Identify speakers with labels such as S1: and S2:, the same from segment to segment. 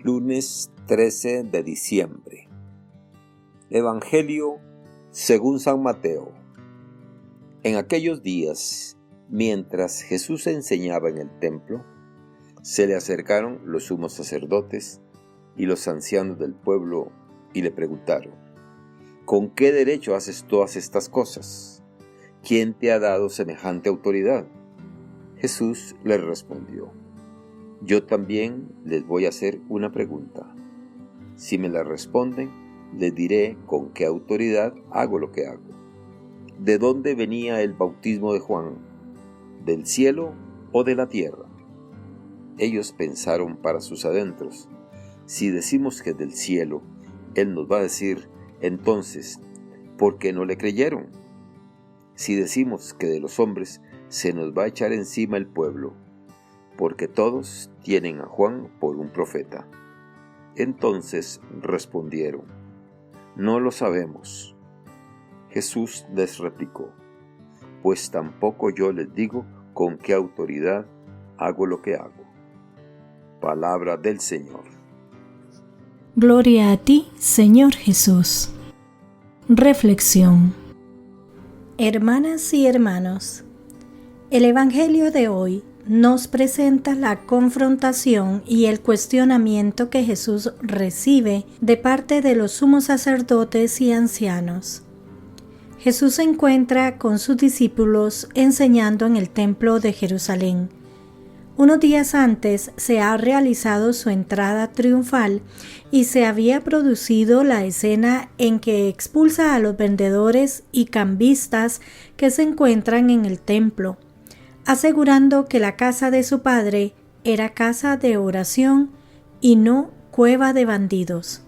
S1: Lunes 13 de diciembre. Evangelio según San Mateo. En aquellos días, mientras Jesús enseñaba en el templo, se le acercaron los sumos sacerdotes y los ancianos del pueblo y le preguntaron: ¿con qué derecho haces todas estas cosas? ¿Quién te ha dado semejante autoridad? Jesús les respondió: yo también les voy a hacer una pregunta. Si me la responden, les diré con qué autoridad hago lo que hago. ¿De dónde venía el bautismo de Juan? ¿Del cielo o de la tierra? Ellos pensaron para sus adentros: si decimos que es del cielo, Él nos va a decir, entonces, ¿por qué no le creyeron? Si decimos que de los hombres, se nos va a echar encima el pueblo, porque todos tienen a Juan por un profeta. Entonces respondieron: no lo sabemos. Jesús les replicó: pues tampoco yo les digo con qué autoridad hago lo que hago. Palabra del Señor.
S2: Gloria a ti, Señor Jesús. Reflexión. Hermanas y hermanos, el Evangelio de hoy nos presenta la confrontación y el cuestionamiento que Jesús recibe de parte de los sumos sacerdotes y ancianos. Jesús se encuentra con sus discípulos enseñando en el templo de Jerusalén. Unos días antes se ha realizado su entrada triunfal y se había producido la escena en que expulsa a los vendedores y cambistas que se encuentran en el templo, asegurando que la casa de su padre era casa de oración y no cueva de bandidos.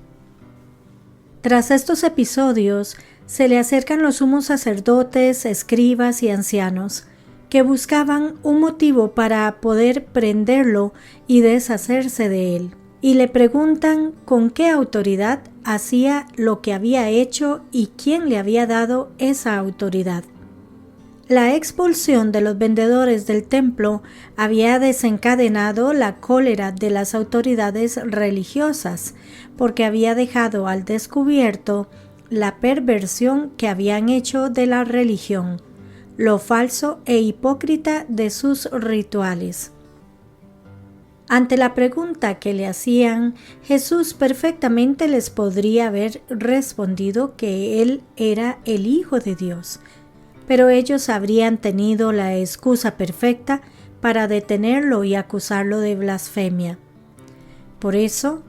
S2: Tras estos episodios, se le acercan los sumos sacerdotes, escribas y ancianos, que buscaban un motivo para poder prenderlo y deshacerse de él, y le preguntan con qué autoridad hacía lo que había hecho y quién le había dado esa autoridad. La expulsión de los vendedores del templo había desencadenado la cólera de las autoridades religiosas, porque había dejado al descubierto la perversión que habían hecho de la religión, lo falso e hipócrita de sus rituales. Ante la pregunta que le hacían, Jesús perfectamente les podría haber respondido que Él era el Hijo de Dios, pero ellos habrían tenido la excusa perfecta para detenerlo y acusarlo de blasfemia. Por eso,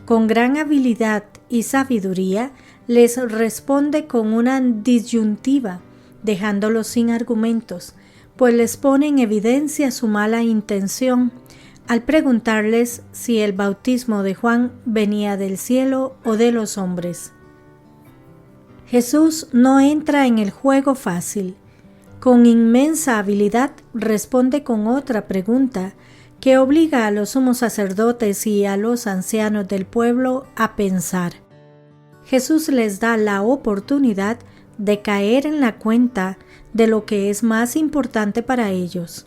S2: con gran habilidad y sabiduría, les responde con una disyuntiva, dejándolos sin argumentos, pues les pone en evidencia su mala intención al preguntarles si el bautismo de Juan venía del cielo o de los hombres. Jesús no entra en el juego fácil. Con inmensa habilidad responde con otra pregunta que obliga a los sumos sacerdotes y a los ancianos del pueblo a pensar. Jesús les da la oportunidad de caer en la cuenta de lo que es más importante para ellos.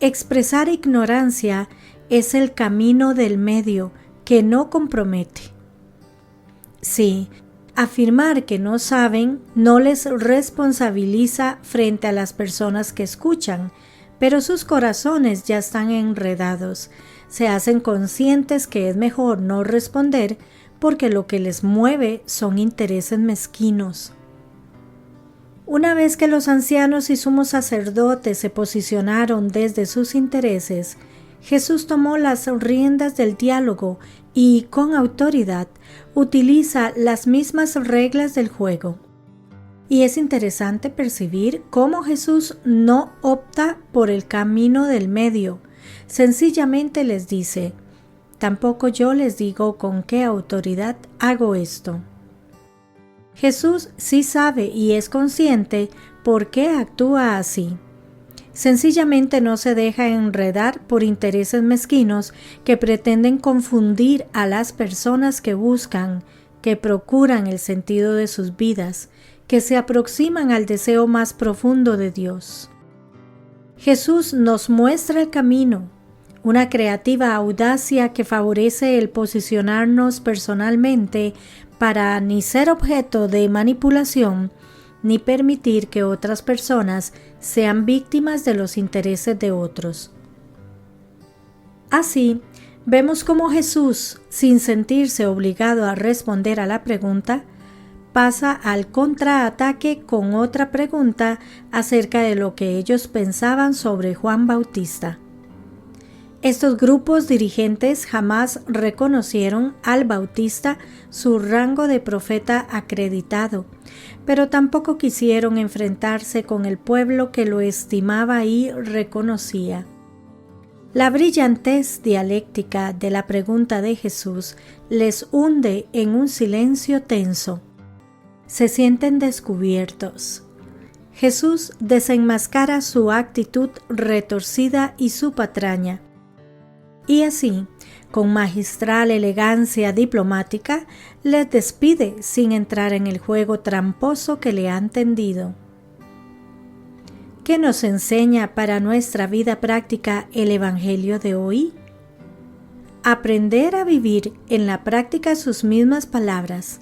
S2: Expresar ignorancia es el camino del medio que no compromete. Sí, afirmar que no saben no les responsabiliza frente a las personas que escuchan, pero sus corazones ya están enredados. Se hacen conscientes que es mejor no responder porque lo que les mueve son intereses mezquinos. Una vez que los ancianos y sumos sacerdotes se posicionaron desde sus intereses, Jesús tomó las riendas del diálogo y, con autoridad, utiliza las mismas reglas del juego. Y es interesante percibir cómo Jesús no opta por el camino del medio. Sencillamente les dice: tampoco yo les digo con qué autoridad hago esto. Jesús sí sabe y es consciente por qué actúa así. Sencillamente no se deja enredar por intereses mezquinos que pretenden confundir a las personas que buscan, que procuran el sentido de sus vidas, que se aproximan al deseo más profundo de Dios. Jesús nos muestra el camino, una creativa audacia que favorece el posicionarnos personalmente para ni ser objeto de manipulación, ni permitir que otras personas sean víctimas de los intereses de otros. Así, vemos cómo Jesús, sin sentirse obligado a responder a la pregunta, pasa al contraataque con otra pregunta acerca de lo que ellos pensaban sobre Juan Bautista. Estos grupos dirigentes jamás reconocieron al Bautista su rango de profeta acreditado, pero tampoco quisieron enfrentarse con el pueblo que lo estimaba y reconocía. La brillantez dialéctica de la pregunta de Jesús les hunde en un silencio tenso. Se sienten descubiertos. Jesús desenmascara su actitud retorcida y su patraña. Y así, con magistral elegancia diplomática, les despide sin entrar en el juego tramposo que le han tendido. ¿Qué nos enseña para nuestra vida práctica el Evangelio de hoy? Aprender a vivir en la práctica sus mismas palabras.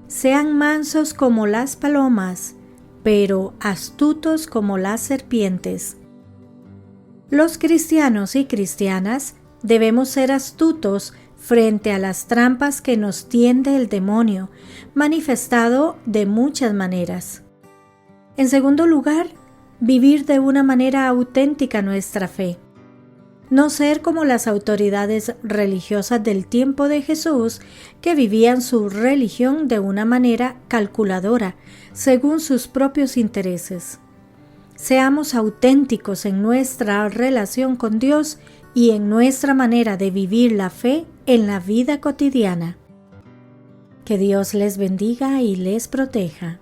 S2: Sean mansos como las palomas, pero astutos como las serpientes. Los cristianos y cristianas debemos ser astutos frente a las trampas que nos tiende el demonio, manifestado de muchas maneras. En segundo lugar, vivir de una manera auténtica nuestra fe. No ser como las autoridades religiosas del tiempo de Jesús, que vivían su religión de una manera calculadora, según sus propios intereses. Seamos auténticos en nuestra relación con Dios y en nuestra manera de vivir la fe en la vida cotidiana. Que Dios les bendiga y les proteja.